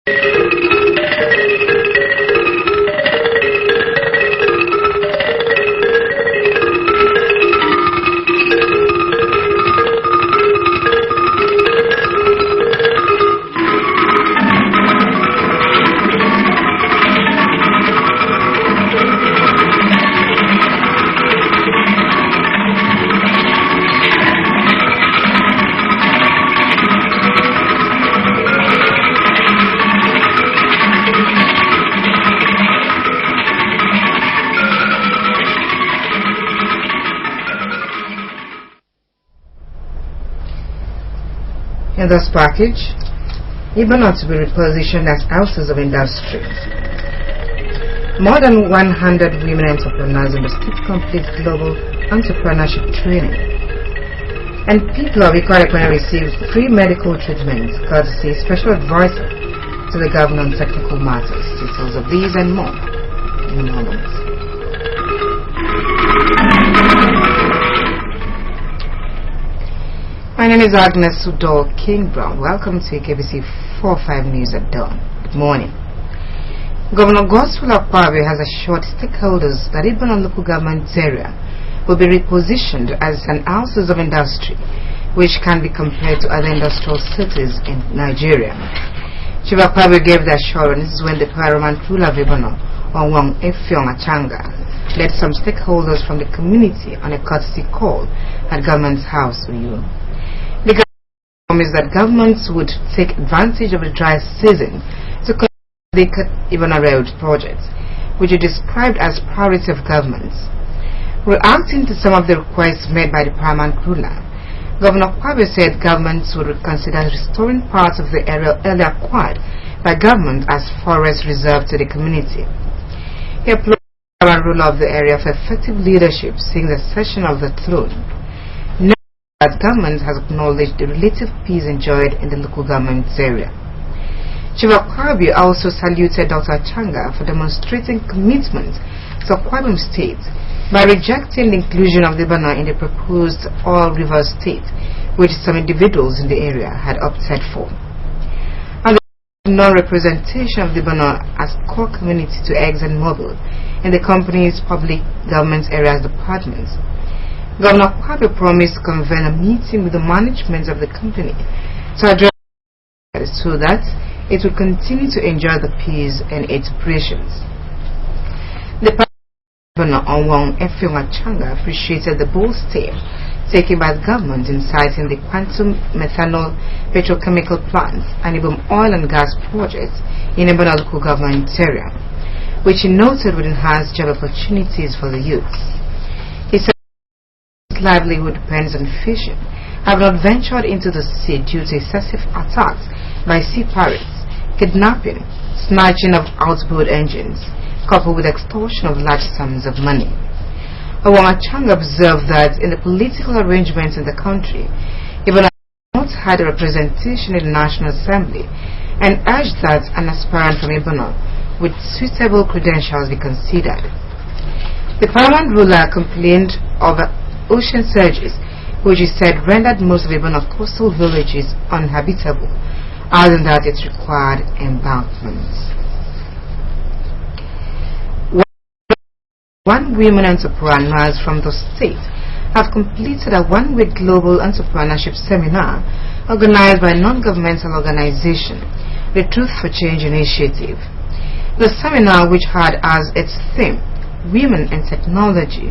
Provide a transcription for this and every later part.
In this package, Ibadan to be repositioned as houses of industry. More than 100 women entrepreneurs in the state complete global entrepreneurship training. And people of Ikorekwe received free medical treatment courtesy special advisor to the governor on technical matters. Details of these and more in a moment. My name is Agnes Udor King Brown. Welcome to KBC 45 News at Dawn. Good morning. Governor Godswill Akpabio has assured stakeholders that Ibadan local government area will be repositioned as an houses of industry, which can be compared to other industrial cities in Nigeria. Chief Akpabio gave the assurance when the paramount ruler of Ibadan, Onwong Effiong Achanga, led some stakeholders from the community on a courtesy call at Government's House, Uyo. The government promised that governments would take advantage of the dry season to complete the Ibadan Road project, which is described as priority of governments. Reacting to some of the requests made by the paramount ruler, Governor Akpabio said governments would consider restoring parts of the area earlier acquired by government as forest reserve to the community. He applauded the paramount ruler of the area for effective leadership since the cession of the throne. That government has acknowledged the relative peace enjoyed in the local government area. Chief Akpabio also saluted Dr. Achanga for demonstrating commitment to Akwa Ibom State by rejecting the inclusion of Lebanon in the proposed Oil River State, which some individuals in the area had opted for. And the non-representation of Lebanon as core community to ExxonMobil in the company's public government areas departments. Governor Akpabio promised to convene a meeting with the management of the company to address so that it will continue to enjoy the peace in its operations. The Governor Onwong Effiong Achanga appreciated the bold step taken by the government in citing the quantum methanol petrochemical plants and Ibom oil and gas projects in Ibadan local government area, which he noted would enhance job opportunities for the youth. He said livelihood depends on fishing, have not ventured into the sea due to excessive attacks by sea pirates, kidnapping, snatching of outboard engines, coupled with extortion of large sums of money. Onwong Achanga observed that in the political arrangements in the country, Ibadan has not had a representation in the National Assembly, and urged that an aspirant from Ibadan with suitable credentials be considered. The paramount ruler complained of ocean surges, which he said rendered most of Ibadan coastal villages uninhabitable, adding that it required embankments. One women entrepreneurs from the state have completed a one-week global entrepreneurship seminar organized by a non-governmental organization, the Truth for Change Initiative. The seminar, which had as its theme Women and Technology,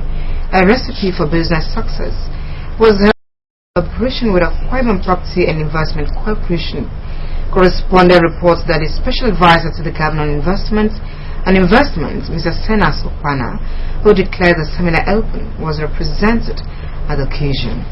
a recipe for business success, was held in collaboration with Akwa Ibom Property and Investment Corporation. Correspondent reports that the special advisor to the governor on investments, Mr. Senas Okwana, who declared the seminar open, was represented at the occasion.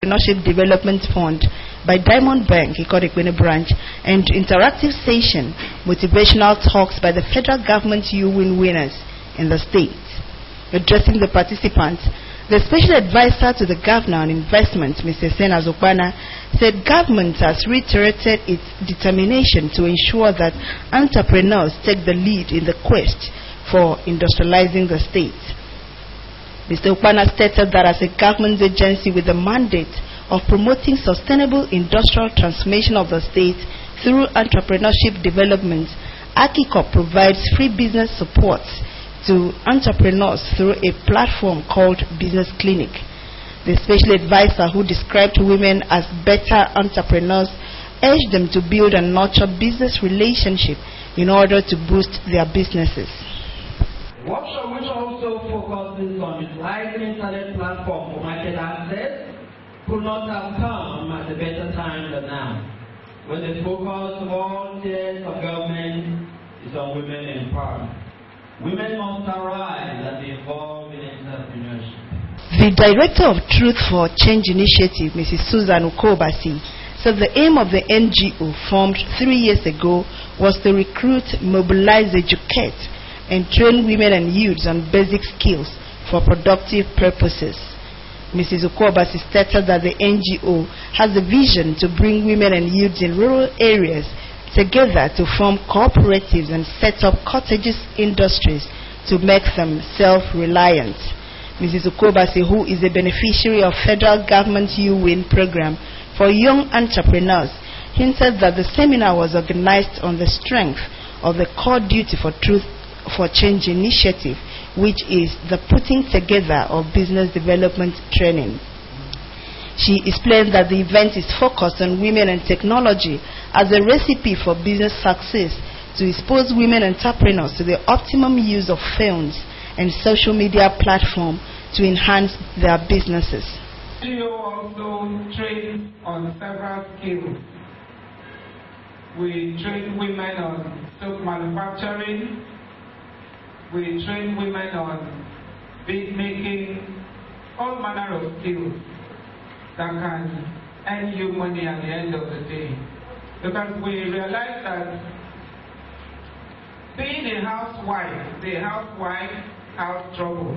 Entrepreneurship Development Fund by Diamond Bank, Ikorekwe branch, and interactive session, motivational talks by the federal government You Win winners in the state. Addressing the participants, The special advisor to the governor on investment, Mr. Sena Zokbana, said government has reiterated its determination to ensure that entrepreneurs take the lead in the quest for industrializing the state. Mr. Okpana stated that as a government agency with the mandate of promoting sustainable industrial transformation of the state through entrepreneurship development, AKICOP provides free business support to entrepreneurs through a platform called Business Clinic. The special advisor, who described women as better entrepreneurs, urged them to build and nurture business relationships in order to boost their businesses. Workshop which also focuses on utilizing internet platform for market access could not have come at a better time than now, when the focus of all tiers of government is on women empowerment. Women must arise and be involved in entrepreneurship. The Director of Truth for Change Initiative, Mrs. Susan Ukobasi, said the aim of the NGO formed 3 years ago was to recruit, mobilize, educate, and train women and youths on basic skills for productive purposes. Mrs. Ukobasi stated that the NGO has a vision to bring women and youths in rural areas together to form cooperatives and set up cottages industries to make them self-reliant. Mrs. Ukobasi, who is a beneficiary of federal government's U-Win program for young entrepreneurs, hinted that the seminar was organized on the strength of the core duty for Truth for Change initiative, which is the putting together of business development training. She explained that the event is focused on women and technology as a recipe for business success to expose women entrepreneurs to the optimum use of phones and social media platforms to enhance their businesses. NGO also trains on several skills. We train women on soap manufacturing. We train women on bead making, all manner of skills that can earn you money at the end of the day. Because we realize that being a housewife, the housewife has trouble.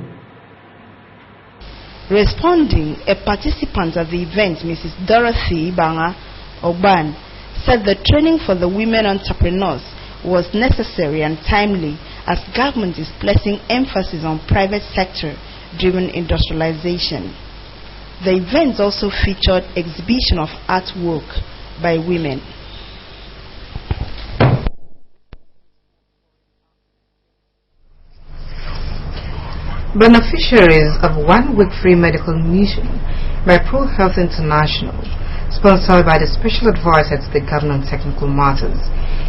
Responding, a participant at the event, Mrs. Dorothy Banga Ogban, said the training for the women entrepreneurs was necessary and timely as government is placing emphasis on private sector-driven industrialization. The event also featured exhibition of artwork by women. Beneficiaries of 1 week free medical mission by Pro Health International, sponsored by the Special Advisor to the Government on Technical Matters,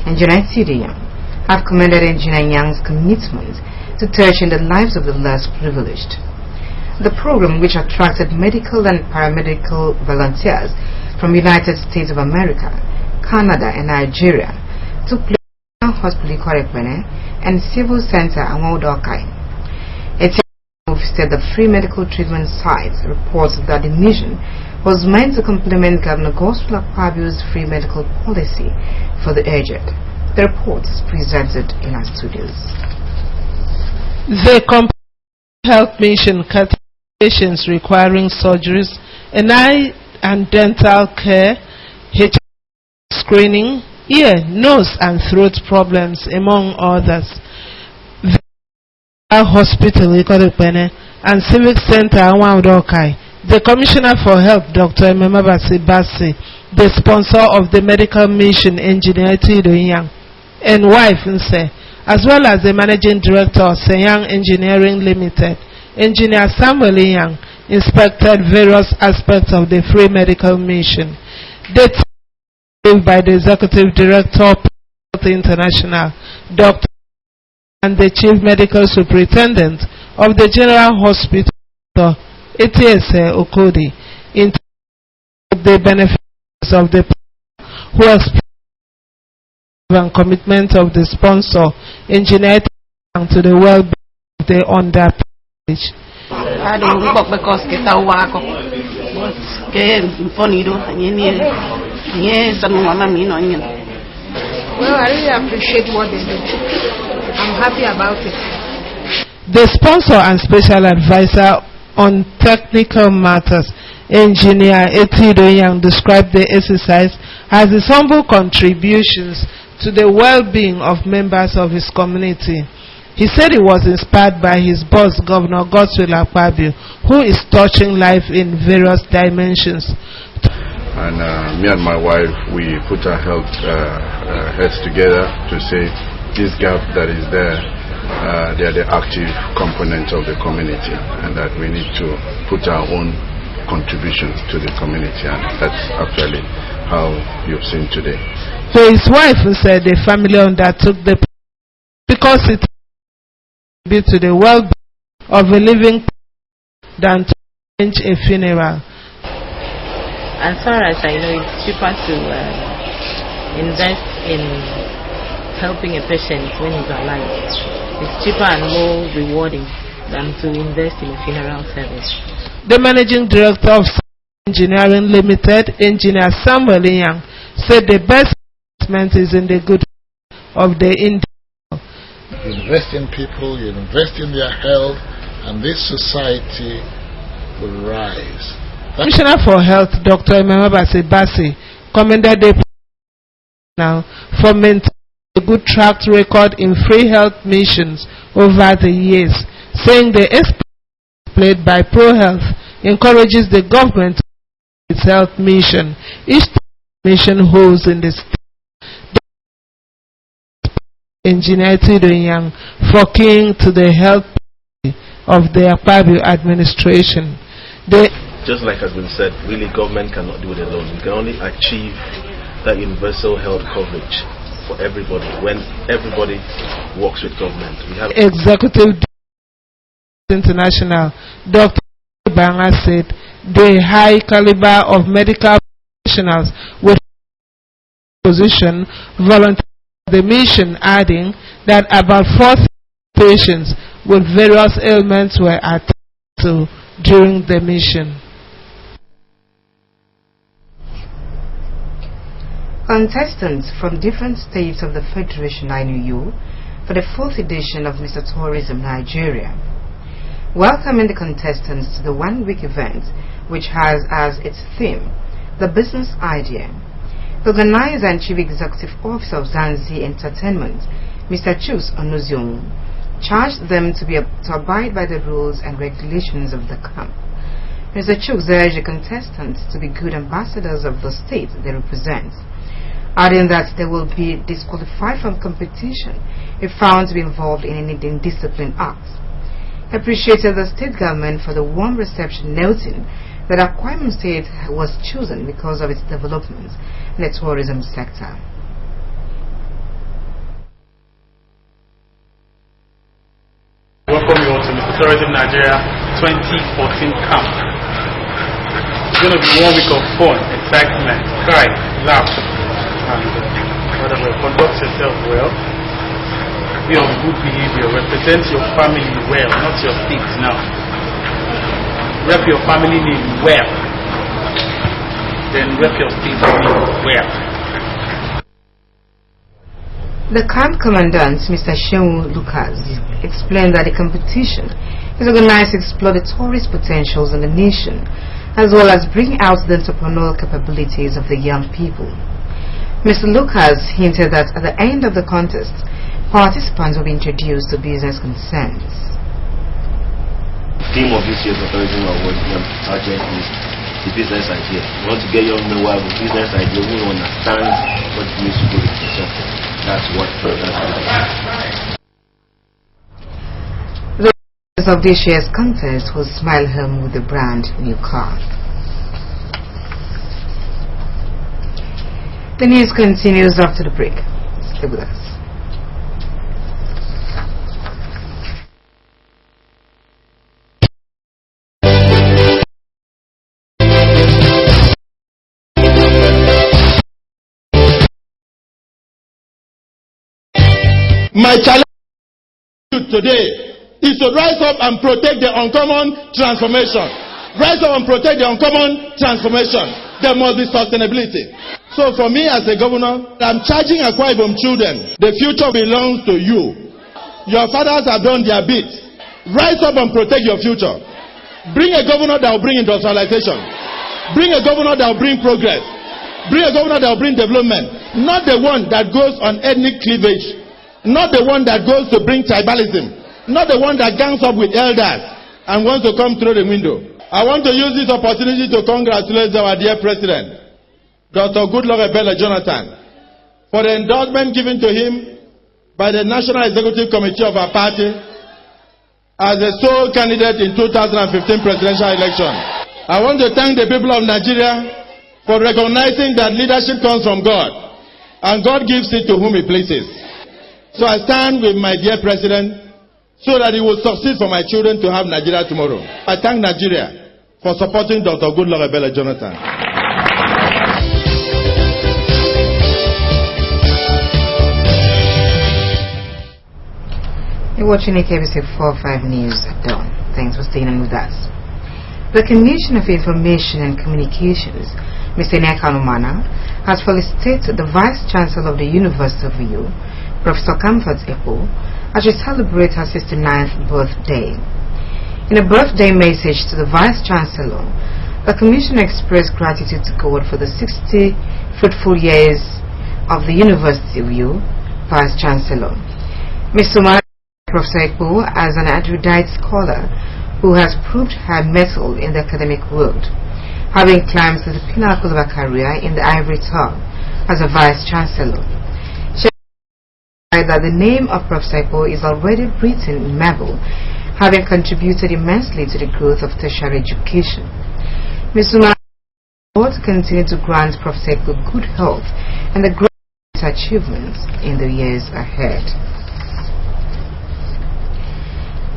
Engineer Sidiyan, have commended Engineer Yang's commitment to touching the lives of the less privileged. The program, which attracted medical and paramedical volunteers from United States of America, Canada, and Nigeria, took place in Hospital Ikorekwene and Civil Center Awodokai. It visited the free medical treatment site reports that the mission was meant to complement Governor Godswill Akpabio's free medical policy for the aged. The report is presented in our studios. The health mission cut patients requiring surgeries, an eye and dental care, HIV screening, ear, nose and throat problems, among others. The hospital and Civic Center Awodokai. The Commissioner for Health, Dr. Ememabasi Basi, the sponsor of the medical mission, Engineer Tidoyang, and wife Nse, as well as the Managing Director of Senyang Engineering Limited, Engineer Samuel Yang, inspected various aspects of the free medical mission. The team by the Executive Director of Health International, Dr. and the Chief Medical Superintendent of the General Hospital, ATS Okodi, in the benefits of the who has and commitment of the sponsor, Engineer to the well-being of the underprivileged. Well, I really appreciate what they do. I'm happy about it. The sponsor and special advisor on technical matters. Engineer Etido Yang described the exercise as his humble contributions to the well-being of members of his community. He said he was inspired by his boss, Governor Godswill Akpabio, who is touching life in various dimensions. And me and my wife, we put our heads together to say this gap that is there, they are the active component of the community, and that we need to put our own contributions to the community, and that's actually how you've seen today. So his wife said the family undertook the because it to the well-being of a living than to arrange a funeral. As far as I know, it's cheaper to invest in helping a patient when he's alive. It's cheaper and more rewarding than to invest in a funeral service. The managing director of Engineering Limited, Engineer Samuel Yang, said the best investment is in the good of the individual. You invest in people, you invest in their health, and this society will rise. Commissioner for Health, Dr. Ememabase Bassey, commended the now for maintaining a good track record in free health missions over the years, saying the experience played by ProHealth encourages the government to its health mission. Each mission holds in the state. Engineer Etido Yang for keying to the health of the Akpabio administration. Just like has been said, really government cannot do it alone. We can only achieve that universal health coverage for everybody when everybody works with government. We have Executive International Dr. Banga said the high caliber of medical professionals with position volunteer the mission, adding that about 4,000 patients with various ailments were attended to during the mission. Contestants from different states of the Federation INU for the 4th edition of Mr. Tourism Nigeria, welcoming the contestants to the one-week event, which has as its theme the business idea. The organizer and Chief Executive Officer of Zanzi Entertainment, Mr. Chus Onuzion, charged them to abide by the rules and regulations of the camp. Mr. Chus urged the contestants to be good ambassadors of the state they represent, adding that they will be disqualified from competition if found to be involved in any indisciplined acts. He appreciated the state government for the warm reception, noting that Akwa Ibom State was chosen because of its development in the tourism sector. Welcome you all to Mr. Tourism Nigeria 2014 camp. It's going to be 1 week of fun, excitement, cry, laugh, and conduct yourself well. Be of good behavior, represent your family well, not your state now. Rep your family name well, then rep your state name well. The camp commandant, Mr. Shehu Lucas, explained that the competition is organized to explore the tourist potentials in the nation, as well as bring out the entrepreneurial capabilities of the young people. Mr. Lucas hinted that at the end of the contest, participants will be introduced to business concerns. The theme of this year's Tourism Award project is the business idea. We want to get young men who have a business idea who understand what it means to go to the sector. That's what the winners of this year's contest will smile home with a brand new car. The news continues after the break. Stay with us. My challenge today is to rise up and protect the uncommon transformation. Rise up and protect the uncommon transformation. There must be sustainability. So for me as a governor, I'm charging Akwa Ibom children. The future belongs to you. Your fathers have done their bit. Rise up and protect your future. Bring a governor that will bring industrialization. Bring a governor that will bring progress. Bring a governor that will bring development. Not the one that goes on ethnic cleavage. Not the one that goes to bring tribalism. Not the one that gangs up with elders and wants to come through the window. I want to use this opportunity to congratulate our dear President, Dr. Goodluck Ebele Jonathan, for the endorsement given to him by the National Executive Committee of our party as the sole candidate in 2015 presidential election. I want to thank the people of Nigeria for recognizing that leadership comes from God, and God gives it to whom He pleases. So I stand with my dear President so that he will succeed for my children to have Nigeria tomorrow. I thank Nigeria for supporting Dr. Goodluck Ebele Jonathan. You're watching KBC 45 News at dawn. Thanks for staying on with us. The Commission of Information and Communications, Mr. Nneka Onumana, has felicitated the Vice Chancellor of the University of Uyo, Professor Comfort Ekpo, as she celebrates her 69th birthday. In a birthday message to the Vice Chancellor, the Commission expressed gratitude to God for the 60 fruitful years of the University of Uyo Vice Chancellor. Ms. Umar Professor Ekpo as an erudite scholar who has proved her mettle in the academic world, having climbed to the pinnacle of her career in the ivory tower as a Vice Chancellor. That the name of Professor Ekpo is already written in marble, having contributed immensely to the growth of tertiary education. Ms. Umar will continue to grant Professor Ekpo good health and the great achievements in the years ahead.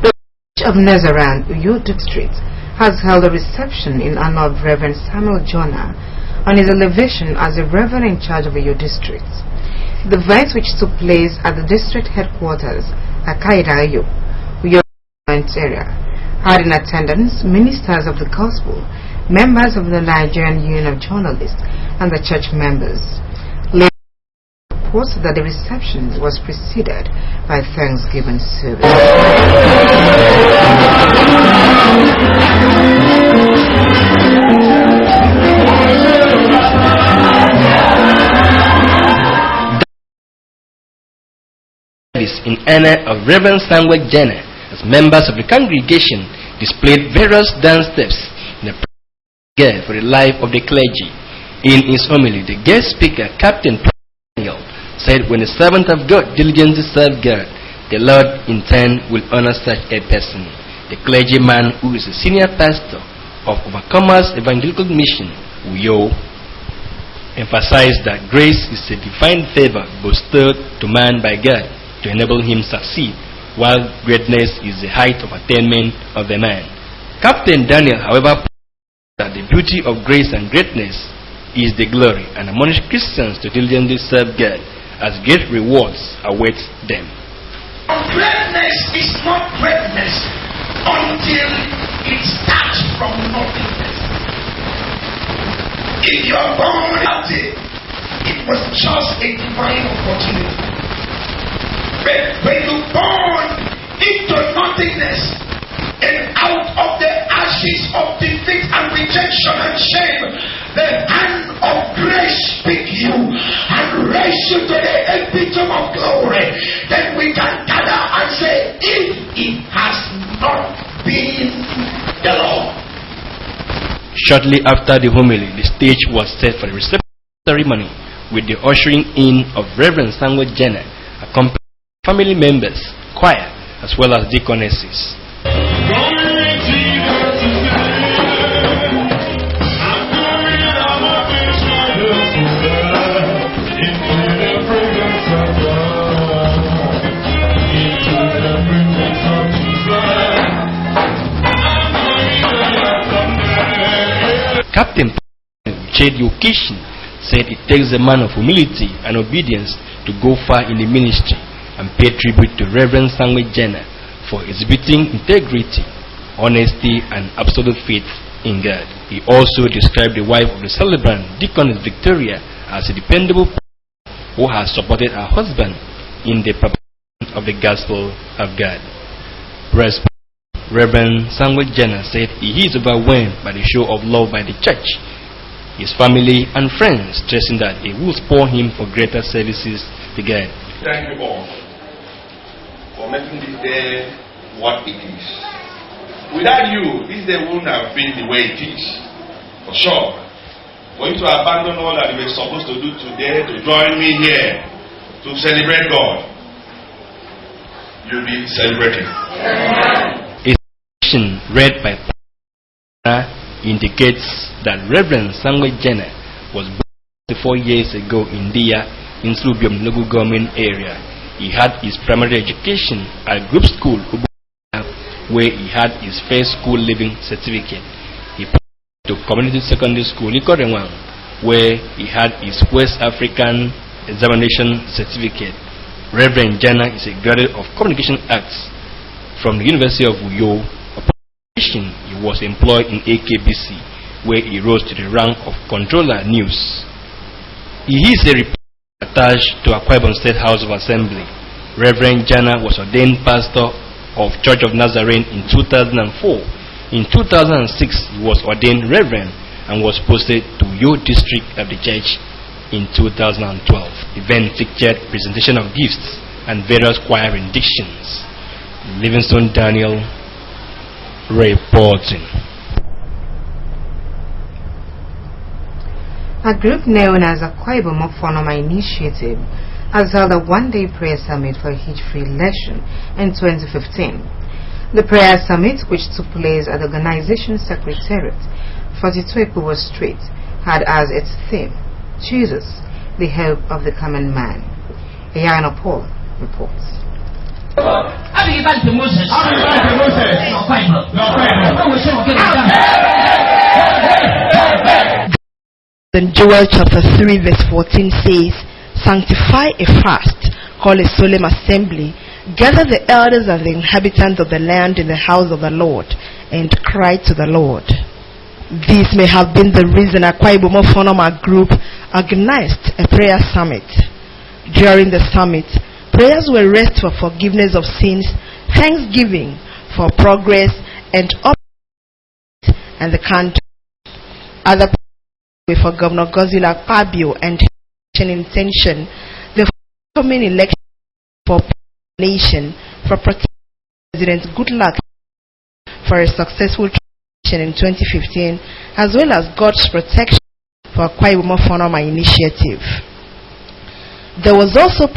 The Church of Nazarene, Uyo District, has held a reception in honor of Reverend Samuel Jonah on his elevation as a Reverend in charge of Uyo District. The event, which took place at the district headquarters at Kairayo, Uyo area, had in attendance ministers of the gospel, members of the Nigerian Union of Journalists, and the church members. Later reports that the reception was preceded by Thanksgiving service. In honor of Reverend Samuel Jenner, as members of the congregation displayed various dance steps in the prayer for the life of the clergy. In his homily, the guest speaker, Captain Daniel, said, "When the servant of God diligently serves God, the Lord in turn will honor such a person." The clergyman, who is a senior pastor of Overcomers Evangelical Mission, Uyo, emphasized that grace is a divine favor bestowed to man by God to enable him succeed, while greatness is the height of attainment of the man. Captain Daniel, however, that the beauty of grace and greatness is the glory, and admonished Christians to diligently serve God, as great rewards await them. Greatness is not greatness until it starts from nothingness. If you are born healthy, it was just a divine opportunity. But when you born into nothingness, and out of the ashes of defeat and rejection and shame, the hand of grace speak you and raise you to the epitome of glory. Then we can gather and say, if it has not been the Lord. Shortly after the homily, the stage was set for the reception ceremony with the ushering in of Reverend Samuel Jenner, accompanied by family members, choir, as well as deaconesses. Captain J.D. Okishin said it takes a man of humility and obedience to go far in the ministry, and pay tribute to Reverend Samuel Jenner for exhibiting integrity, honesty, and absolute faith in God. He also described the wife of the celebrant, Deaconess Victoria, as a dependable person who has supported her husband in the propagation of the gospel of God. Reverend Samuel Jenner said he is overwhelmed by the show of love by the church, his family and friends, stressing that they will spur him for greater services to God. Thank you all for making this day what it is. Without you, this day wouldn't have been the way it is, for sure. For you to abandon all that you were supposed to do today to join me here to celebrate God, you'll be celebrating. A section read by indicates that Reverend Samuel Jenner was born 4 years ago in Dia, in Slubium local government area. He had his primary education at Group School, where he had his first school leaving certificate. He to Community Secondary School Ikorenwang, where he had his West African examination certificate. Reverend Jenner is a graduate of Communication Arts from the University of Uyo. Upon he was employed in AKBC, where he rose to the rank of Controller News. He is a reporter attached to Akwa Ibom State House of Assembly. Reverend Jenner was ordained pastor of Church of Nazarene in 2004. In 2006, he was ordained reverend and was posted to Uyo district of the church in 2012. The event featured presentation of gifts and various choir renditions. Livingstone Daniel reporting. A group known as Akwa Ibom Ofonoma Initiative has held a one-day prayer summit for hitch-free election in 2015. The prayer summit, which took place at the organization secretariat, 42 Ekubo Street, had as its theme, Jesus, the help of the common man. Ayana Paul reports. In Joel chapter 3 verse 14 says, sanctify a fast, call a solemn assembly, gather the elders and the inhabitants of the land in the house of the Lord, and cry to the Lord. This may have been the reason Akwa Ibom Ofonoma Group organized a prayer summit. During the summit, prayers were raised for forgiveness of sins, thanksgiving for progress, and and the country. Other prayers were for Governor Godswill Akpabio and intention the forthcoming election for nation, for protecting President Goodluck for a successful transition in 2015, as well as God's protection for Akwa Ibom Ofonoma Initiative. There was also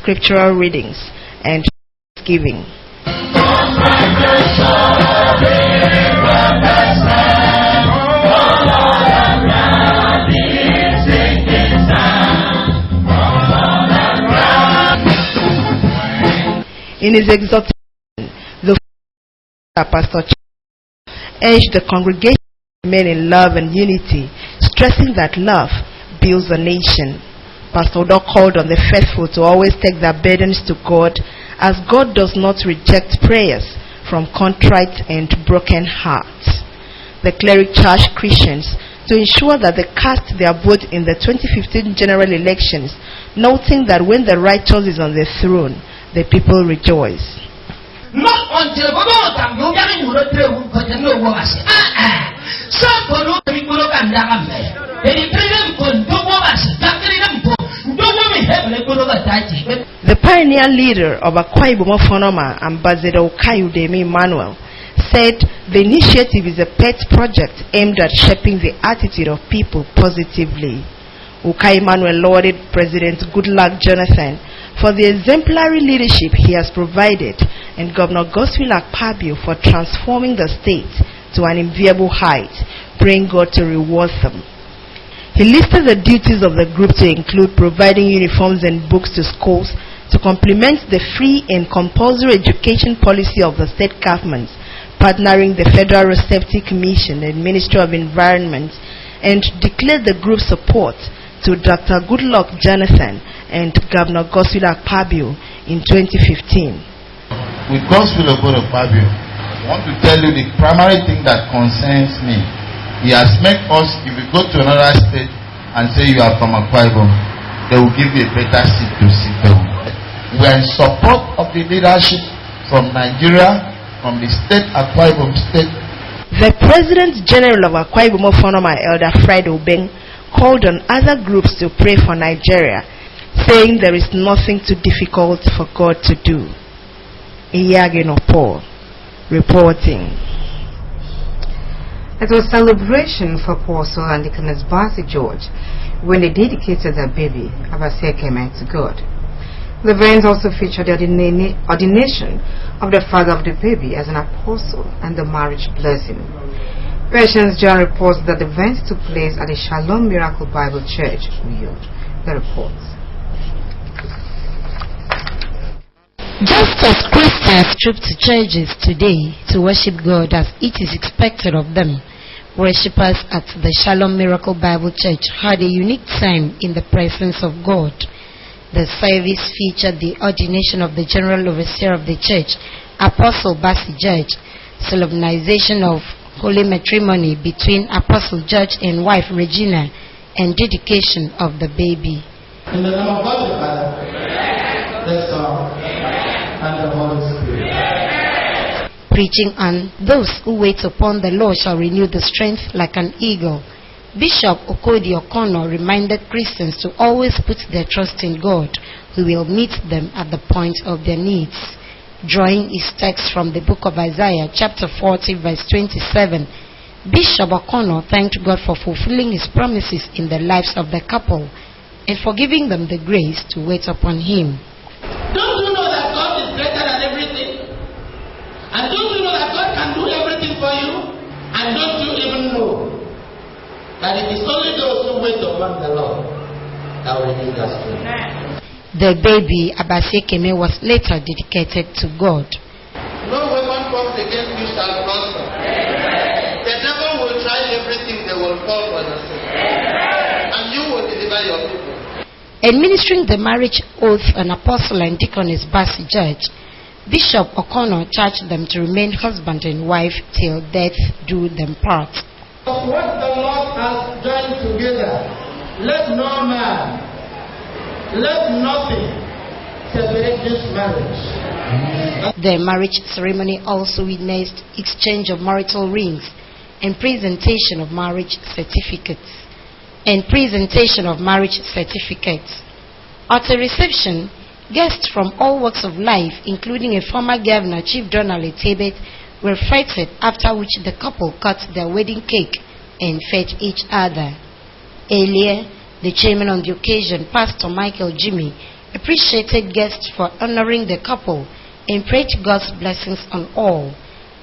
scriptural readings and thanksgiving. In his exhortation, the Pastor urged the congregation to remain in love and unity, stressing that love builds a nation. Pastor Odo called on the faithful to always take their burdens to God, as God does not reject prayers from contrite and broken hearts. The cleric charged Christians to ensure that they cast their vote in the 2015 general elections, noting that when the righteous is on the throne, the people rejoice. Not until the pioneer leader of Akwa Ibom Ofonoma, Ambassador Ukayudemi Emmanuel, said the initiative is a pet project aimed at shaping the attitude of people positively. Ukai Emmanuel lauded President Goodluck Jonathan for the exemplary leadership he has provided, and Governor Godswill Akpabio for transforming the state to an enviable height, praying God to reward them. He listed the duties of the group to include providing uniforms and books to schools to complement the free and compulsory education policy of the state governments, partnering the Federal Road Safety Commission and Ministry of Environment, and declared the group's support to Dr. Goodluck Jonathan and Governor Godswill Akpabio in 2015. With Godswill Akpabio, I want to tell you the primary thing that concerns me. He has made us, if you go to another state and say you are from Akwa Ibom, they will give you a better seat to sit down. We are in support of the leadership from Nigeria, from the state, Akwa Ibom State. The President General of Akwa Ibom Fonoma, Elder Friday Obeng, called on other groups to pray for Nigeria, saying there is nothing too difficult for God to do. Iyagino Paul reporting. It was celebration for Apostle and Deaconess Barcy George when they dedicated their baby, Abasekeme, to God. The event also featured the ordination of the father of the baby as an apostle and the marriage blessing. Patience John reports that the event took place at the Shalom Miracle Bible Church, Uyo. The reports. Just as Christians troop to churches today to worship God as it is expected of them, worshippers at the Shalom Miracle Bible Church had a unique time in the presence of God. The service featured the ordination of the General Overseer of the Church, Apostle Barcy George, solemnization of holy matrimony between Apostle George and wife Regina, and dedication of the baby. In the name of God the Father, the Son, and the Holy Spirit. Preaching on those who wait upon the Lord shall renew the strength like an eagle. Bishop Okodi Okono reminded Christians to always put their trust in God, who will meet them at the point of their needs. Drawing his text from the book of Isaiah, chapter 40, verse 27, Bishop Okono thanked God for fulfilling his promises in the lives of the couple and for giving them the grace to wait upon him. Don't you know that God is greater than everything? And don't you know that God can do everything for you? And don't you even know that it is only those who wait upon the Lord that will renew their strength? The baby, Abasekeme, was later dedicated to God. No weapon formed against you shall prosper. The devil will try everything, they will fall for your sake. And you will deliver your people. Administering the marriage oath on Apostle and Deaconess Barcy George, Bishop Okono charged them to remain husband and wife till death do them part. What the Lord has joined together, let no man, let nothing separate this marriage. The marriage ceremony also witnessed exchange of marital rings and presentation of marriage certificates. At the reception, guests from all walks of life, including a former governor, Chief Donald Etebet, were feted, after which the couple cut their wedding cake and fed each other. Earlier, the chairman on the occasion, Pastor Michael Jimmy, appreciated guests for honoring the couple and prayed God's blessings on all.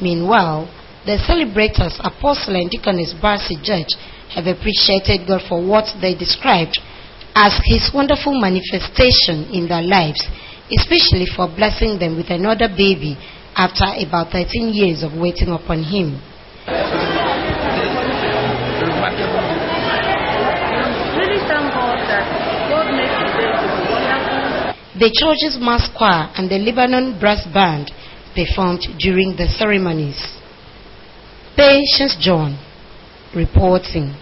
Meanwhile, the celebrators, Apostle and Deaconess Barcy George, have appreciated God for what they described as His wonderful manifestation in their lives, especially for blessing them with another baby after about 13 years of waiting upon Him. The church's mass choir and the Lebanon brass band performed during the ceremonies. Patience John reporting.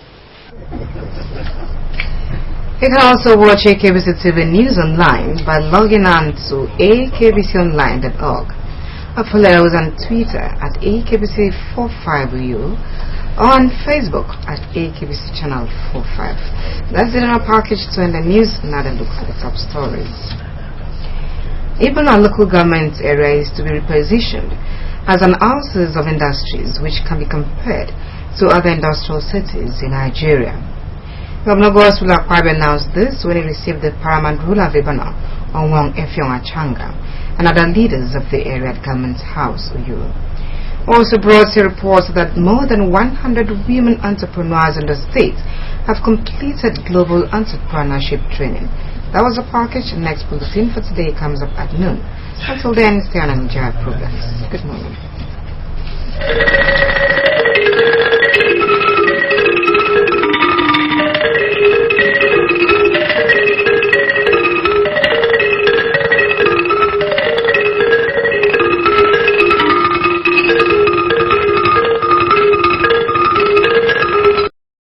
You can also watch AKBC TV News online by logging on to akbconline.org, or follow us on Twitter at AKBC45U, or on Facebook at AKBC Channel 45. That's it in our package to end the news. Now then, look at the top stories. Even our local government area is to be repositioned as an oasis of industries which can be compared to other industrial cities in Nigeria. Governor Godswill Akpabio announced this when he received the paramount ruler of Ibadan, Onwong Effiong Achanga, and other leaders of the area at Government House, Uyo. Also brought to reports that more than 100 women entrepreneurs in the state have completed global entrepreneurship training. That was a package. Next bulletin for today comes up at noon. Until then, stay on and enjoy our programs. Good morning.